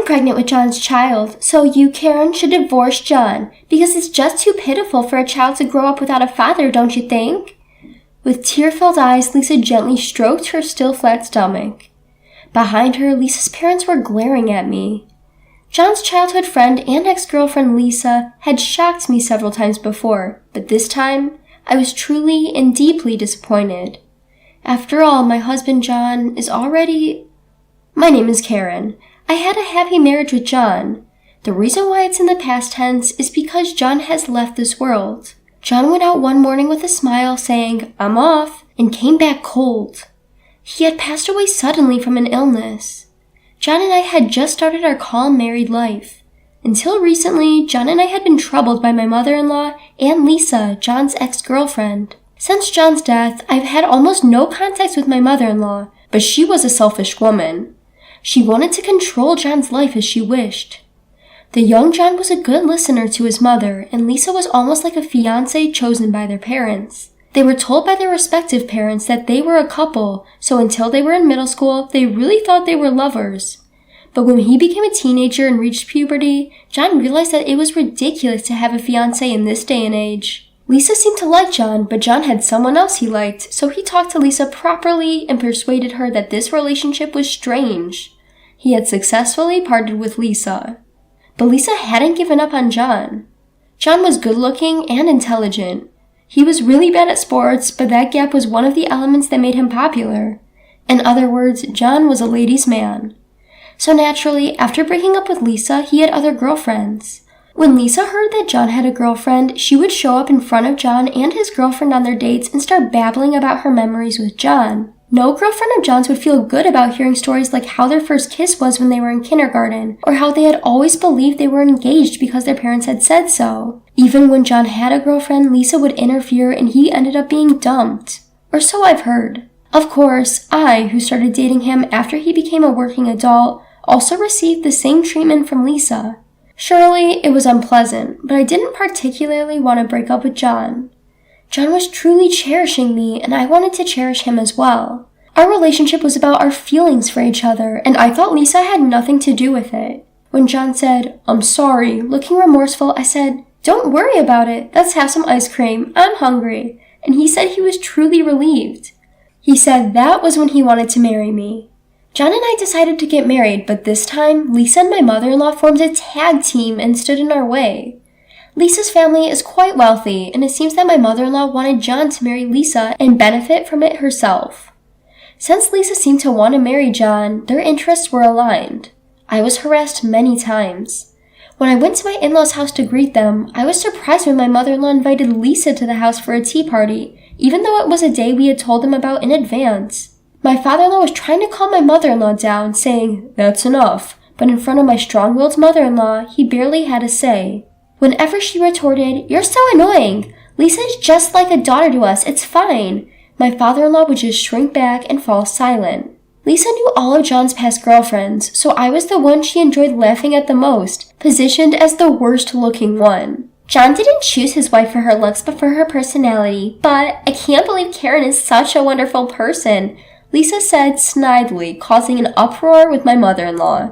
I'm pregnant with John's child, so you, Karen, should divorce John, because it's just too pitiful for a child to grow up without a father, don't you think? With tear-filled eyes, Lisa gently stroked her still flat stomach. Behind her, Lisa's parents were glaring at me. John's childhood friend and ex-girlfriend Lisa had shocked me several times before, but this time, I was truly and deeply disappointed. After all, my husband John is already... My name is Karen. I had a happy marriage with John. The reason why it's in the past tense is because John has left this world. John went out one morning with a smile saying, "I'm off," and came back cold. He had passed away suddenly from an illness. John and I had just started our calm married life. Until recently, John and I had been troubled by my mother-in-law and Lisa, John's ex-girlfriend. Since John's death, I've had almost no contact with my mother-in-law, but she was a selfish woman. She wanted to control John's life as she wished. The young John was a good listener to his mother, and Lisa was almost like a fiancé chosen by their parents. They were told by their respective parents that they were a couple, so until they were in middle school, they really thought they were lovers. But when he became a teenager and reached puberty, John realized that it was ridiculous to have a fiancé in this day and age. Lisa seemed to like John, but John had someone else he liked, so he talked to Lisa properly and persuaded her that this relationship was strange. He had successfully parted with Lisa. But Lisa hadn't given up on John. John was good-looking and intelligent. He was really bad at sports, but that gap was one of the elements that made him popular. In other words, John was a ladies' man. So naturally, after breaking up with Lisa, he had other girlfriends. When Lisa heard that John had a girlfriend, she would show up in front of John and his girlfriend on their dates and start babbling about her memories with John. No girlfriend of John's would feel good about hearing stories like how their first kiss was when they were in kindergarten, or how they had always believed they were engaged because their parents had said so. Even when John had a girlfriend, Lisa would interfere and he ended up being dumped. Or so I've heard. Of course, I, who started dating him after he became a working adult, also received the same treatment from Lisa. Surely, it was unpleasant, but I didn't particularly want to break up with John. John was truly cherishing me, and I wanted to cherish him as well. Our relationship was about our feelings for each other, and I thought Lisa had nothing to do with it. When John said, "I'm sorry," looking remorseful, I said, "Don't worry about it. Let's have some ice cream. I'm hungry." And he said he was truly relieved. He said that was when he wanted to marry me. John and I decided to get married, but this time, Lisa and my mother-in-law formed a tag team and stood in our way. Lisa's family is quite wealthy, and it seems that my mother-in-law wanted John to marry Lisa and benefit from it herself. Since Lisa seemed to want to marry John, their interests were aligned. I was harassed many times. When I went to my in-laws' house to greet them, I was surprised when my mother-in-law invited Lisa to the house for a tea party, even though it was a day we had told them about in advance. My father-in-law was trying to calm my mother-in-law down, saying, "That's enough," but in front of my strong-willed mother-in-law, he barely had a say. Whenever she retorted, "You're so annoying. Lisa is just like a daughter to us, it's fine," my father-in-law would just shrink back and fall silent. Lisa knew all of John's past girlfriends, so I was the one she enjoyed laughing at the most, positioned as the worst-looking one. John didn't choose his wife for her looks but for her personality, but I can't believe Karen is such a wonderful person, Lisa said snidely, causing an uproar with my mother-in-law.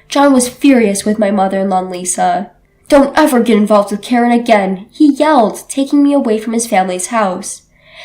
John was furious with my mother-in-law and Lisa. "Don't ever get involved with Karen again," he yelled, taking me away from his family's house.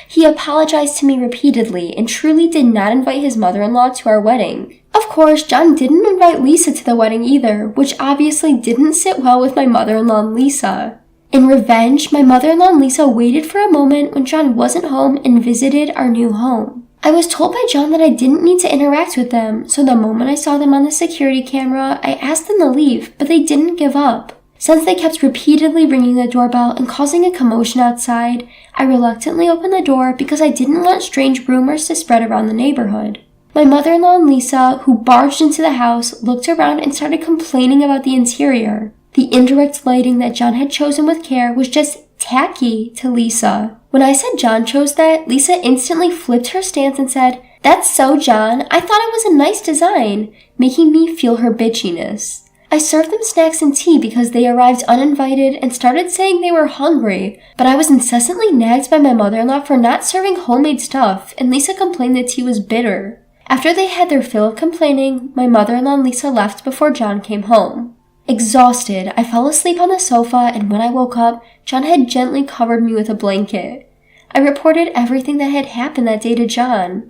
He apologized to me repeatedly and truly did not invite his mother-in-law to our wedding. Of course, John didn't invite Lisa to the wedding either, which obviously didn't sit well with my mother-in-law and Lisa. In revenge, my mother-in-law and Lisa waited for a moment when John wasn't home and visited our new home. I was told by John that I didn't need to interact with them, so the moment I saw them on the security camera, I asked them to leave, but they didn't give up. Since they kept repeatedly ringing the doorbell and causing a commotion outside, I reluctantly opened the door because I didn't want strange rumors to spread around the neighborhood. My mother-in-law and Lisa, who barged into the house, looked around and started complaining about the interior. The indirect lighting that John had chosen with care was just tacky to Lisa. When I said John chose that, Lisa instantly flipped her stance and said, "That's so John, I thought it was a nice design," making me feel her bitchiness. I served them snacks and tea because they arrived uninvited and started saying they were hungry, but I was incessantly nagged by my mother-in-law for not serving homemade stuff, and Lisa complained the tea was bitter. After they had their fill of complaining, my mother-in-law and Lisa left before John came home. Exhausted, I fell asleep on the sofa, and when I woke up, John had gently covered me with a blanket. I reported everything that had happened that day to John.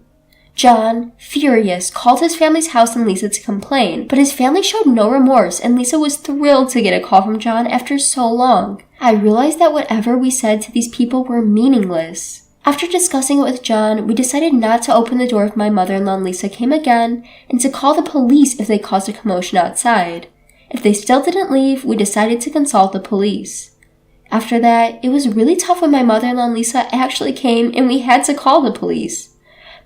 John, furious, called his family's house and Lisa to complain, but his family showed no remorse, and Lisa was thrilled to get a call from John after so long. I realized that whatever we said to these people were meaningless. After discussing it with John, we decided not to open the door if my mother-in-law and Lisa came again, and to call the police if they caused a commotion outside. If they still didn't leave, we decided to consult the police. After that, it was really tough when my mother-in-law and Lisa actually came and we had to call the police.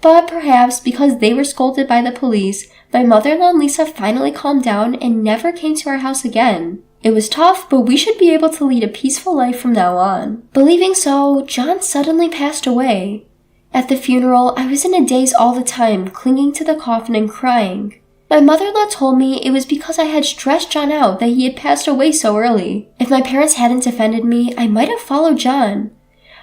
But perhaps because they were scolded by the police, my mother-in-law and Lisa finally calmed down and never came to our house again. It was tough, but we should be able to lead a peaceful life from now on. Believing so, John suddenly passed away. At the funeral, I was in a daze all the time, clinging to the coffin and crying. My mother-in-law told me it was because I had stressed John out that he had passed away so early. If my parents hadn't defended me, I might have followed John.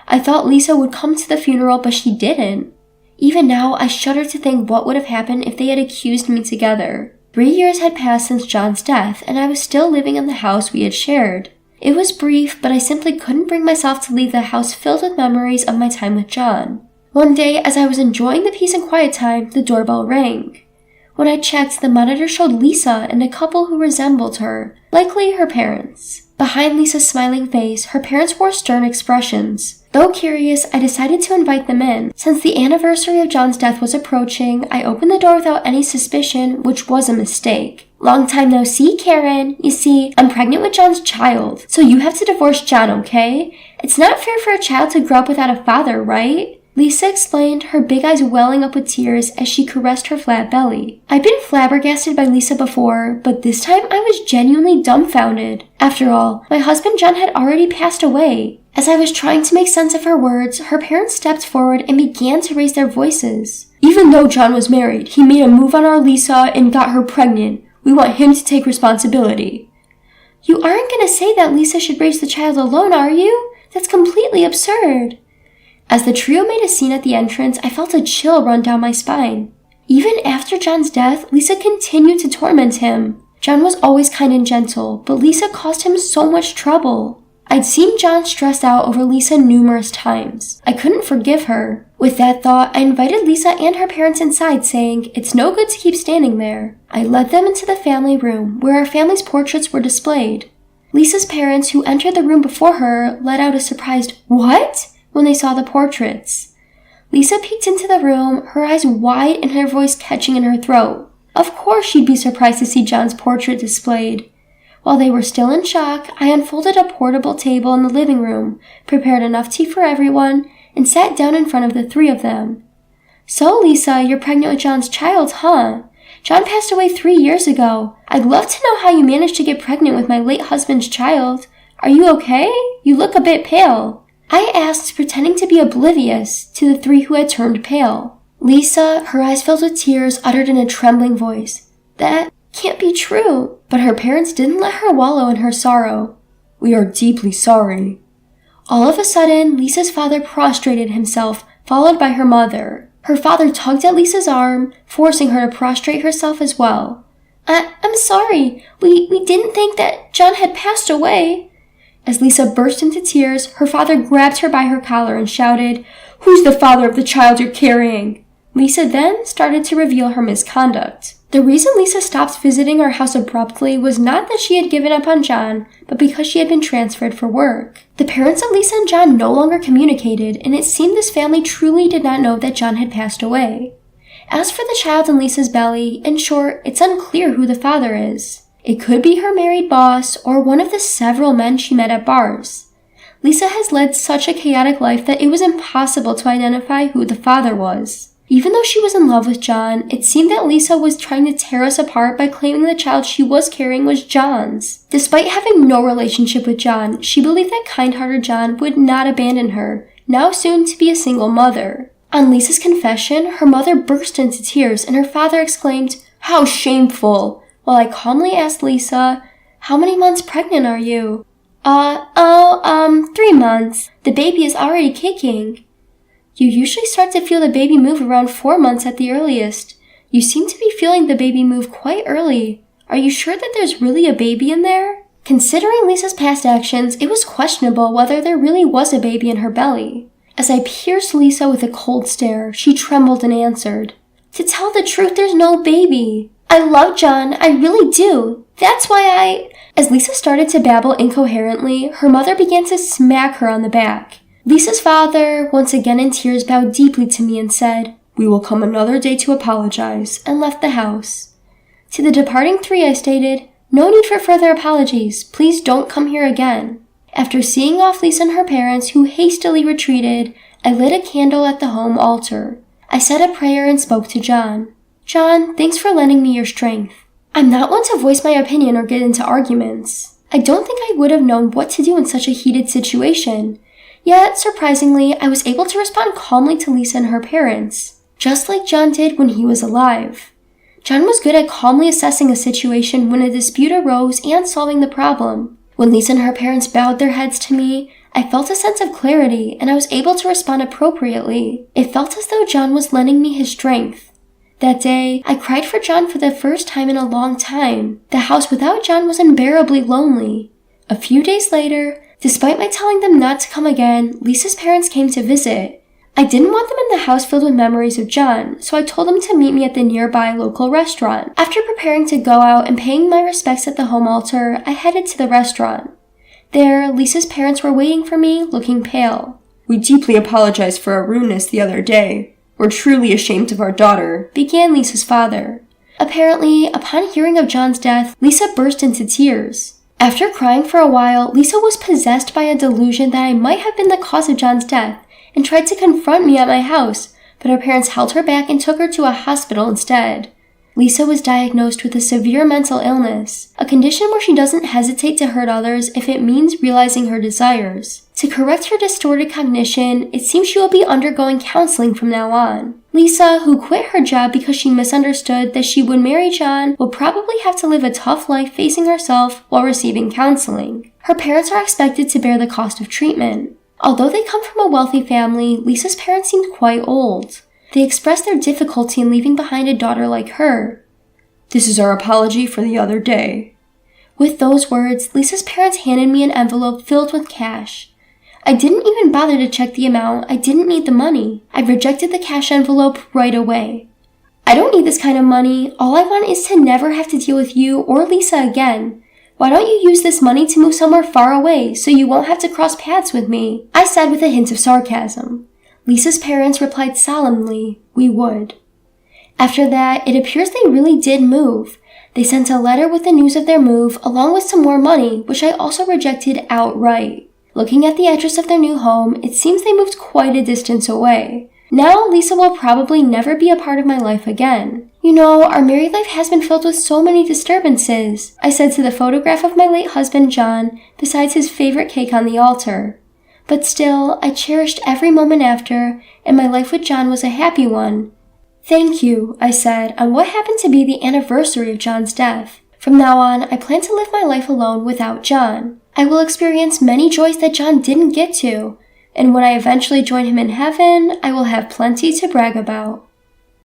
I thought Lisa would come to the funeral, but she didn't. Even now, I shudder to think what would have happened if they had accused me together. 3 years had passed since John's death, and I was still living in the house we had shared. It was brief, but I simply couldn't bring myself to leave the house filled with memories of my time with John. One day, as I was enjoying the peace and quiet time, the doorbell rang. When I checked, the monitor showed Lisa and a couple who resembled her, likely her parents. Behind Lisa's smiling face, her parents wore stern expressions. Though curious, I decided to invite them in. Since the anniversary of John's death was approaching, I opened the door without any suspicion, which was a mistake. Long time no see, Karen. You see, I'm pregnant with John's child, so you have to divorce John, okay? It's not fair for a child to grow up without a father, right? Lisa explained, her big eyes welling up with tears as she caressed her flat belly. I'd been flabbergasted by Lisa before, but this time I was genuinely dumbfounded. After all, my husband John had already passed away. As I was trying to make sense of her words, her parents stepped forward and began to raise their voices. Even though John was married, he made a move on our Lisa and got her pregnant. We want him to take responsibility. You aren't going to say that Lisa should raise the child alone, are you? That's completely absurd. As the trio made a scene at the entrance, I felt a chill run down my spine. Even after John's death, Lisa continued to torment him. John was always kind and gentle, but Lisa caused him so much trouble. I'd seen John stressed out over Lisa numerous times. I couldn't forgive her. With that thought, I invited Lisa and her parents inside, saying, "It's no good to keep standing there." I led them into the family room, where our family's portraits were displayed. Lisa's parents, who entered the room before her, let out a surprised, "What?" when they saw the portraits. Lisa peeked into the room, her eyes wide and her voice catching in her throat. Of course she'd be surprised to see John's portrait displayed. While they were still in shock, I unfolded a portable table in the living room, prepared enough tea for everyone, and sat down in front of the three of them. "So, Lisa, you're pregnant with John's child, huh? John passed away 3 years ago. I'd love to know how you managed to get pregnant with my late husband's child. Are you okay? You look a bit pale." I asked, pretending to be oblivious to the three who had turned pale. Lisa, her eyes filled with tears, uttered in a trembling voice, "That can't be true." But her parents didn't let her wallow in her sorrow. "We are deeply sorry." All of a sudden, Lisa's father prostrated himself, followed by her mother. Her father tugged at Lisa's arm, forcing her to prostrate herself as well. I'm sorry. We didn't think that John had passed away." As Lisa burst into tears, her father grabbed her by her collar and shouted, "Who's the father of the child you're carrying?" Lisa then started to reveal her misconduct. The reason Lisa stopped visiting our house abruptly was not that she had given up on John, but because she had been transferred for work. The parents of Lisa and John no longer communicated, and it seemed this family truly did not know that John had passed away. As for the child in Lisa's belly, in short, it's unclear who the father is. It could be her married boss or one of the several men she met at bars. Lisa has led such a chaotic life that it was impossible to identify who the father was. Even though she was in love with John, it seemed that Lisa was trying to tear us apart by claiming the child she was carrying was John's. Despite having no relationship with John, she believed that kind-hearted John would not abandon her, now soon to be a single mother. On Lisa's confession, her mother burst into tears and her father exclaimed, "How shameful!" While I calmly asked Lisa, "How many months pregnant are you?" 3 months. The baby is already kicking." "You usually start to feel the baby move around 4 months at the earliest. You seem to be feeling the baby move quite early. Are you sure that there's really a baby in there? Considering Lisa's past actions, it was questionable whether there really was a baby in her belly. As I pierced Lisa with a cold stare, she trembled and answered, "To tell the truth, there's no baby. I love John, I really do. That's why As Lisa started to babble incoherently, her mother began to smack her on the back. Lisa's father, once again in tears, bowed deeply to me and said, "We will come another day to apologize," and left the house. To the departing three I stated, "No need for further apologies. Please don't come here again." After seeing off Lisa and her parents, who hastily retreated, I lit a candle at the home altar. I said a prayer and spoke to John. "John, thanks for lending me your strength. I'm not one to voice my opinion or get into arguments. I don't think I would have known what to do in such a heated situation. Yet, surprisingly, I was able to respond calmly to Lisa and her parents, just like John did when he was alive. John was good at calmly assessing a situation when a dispute arose and solving the problem. When Lisa and her parents bowed their heads to me, I felt a sense of clarity and I was able to respond appropriately. It felt as though John was lending me his strength. That day, I cried for John for the first time in a long time. The house without John was unbearably lonely. A few days later, despite my telling them not to come again, Lisa's parents came to visit. I didn't want them in the house filled with memories of John, so I told them to meet me at the nearby local restaurant. After preparing to go out and paying my respects at the home altar, I headed to the restaurant. There, Lisa's parents were waiting for me, looking pale. "We deeply apologize for our rudeness the other day. We're truly ashamed of our daughter," began Lisa's father. Apparently, upon hearing of John's death, Lisa burst into tears. After crying for a while, Lisa was possessed by a delusion that I might have been the cause of John's death and tried to confront me at my house, but her parents held her back and took her to a hospital instead. Lisa was diagnosed with a severe mental illness, a condition where she doesn't hesitate to hurt others if it means realizing her desires. To correct her distorted cognition, it seems she will be undergoing counseling from now on. Lisa, who quit her job because she misunderstood that she would marry John, will probably have to live a tough life facing herself while receiving counseling. Her parents are expected to bear the cost of treatment. Although they come from a wealthy family, Lisa's parents seemed quite old. They expressed their difficulty in leaving behind a daughter like her. "This is our apology for the other day." With those words, Lisa's parents handed me an envelope filled with cash. I didn't even bother to check the amount. I didn't need the money. I rejected the cash envelope right away. "I don't need this kind of money. All I want is to never have to deal with you or Lisa again. Why don't you use this money to move somewhere far away so you won't have to cross paths with me?" I said with a hint of sarcasm. Lisa's parents replied solemnly, "We would." After that, it appears they really did move. They sent a letter with the news of their move, along with some more money, which I also rejected outright. Looking at the address of their new home, it seems they moved quite a distance away. Now, Lisa will probably never be a part of my life again. "You know, our married life has been filled with so many disturbances," I said to the photograph of my late husband John, besides his favorite cake on the altar. "But still, I cherished every moment after, and my life with John was a happy one." "Thank you," I said, on what happened to be the anniversary of John's death. "From now on, I plan to live my life alone without John. I will experience many joys that John didn't get to, and when I eventually join him in heaven, I will have plenty to brag about."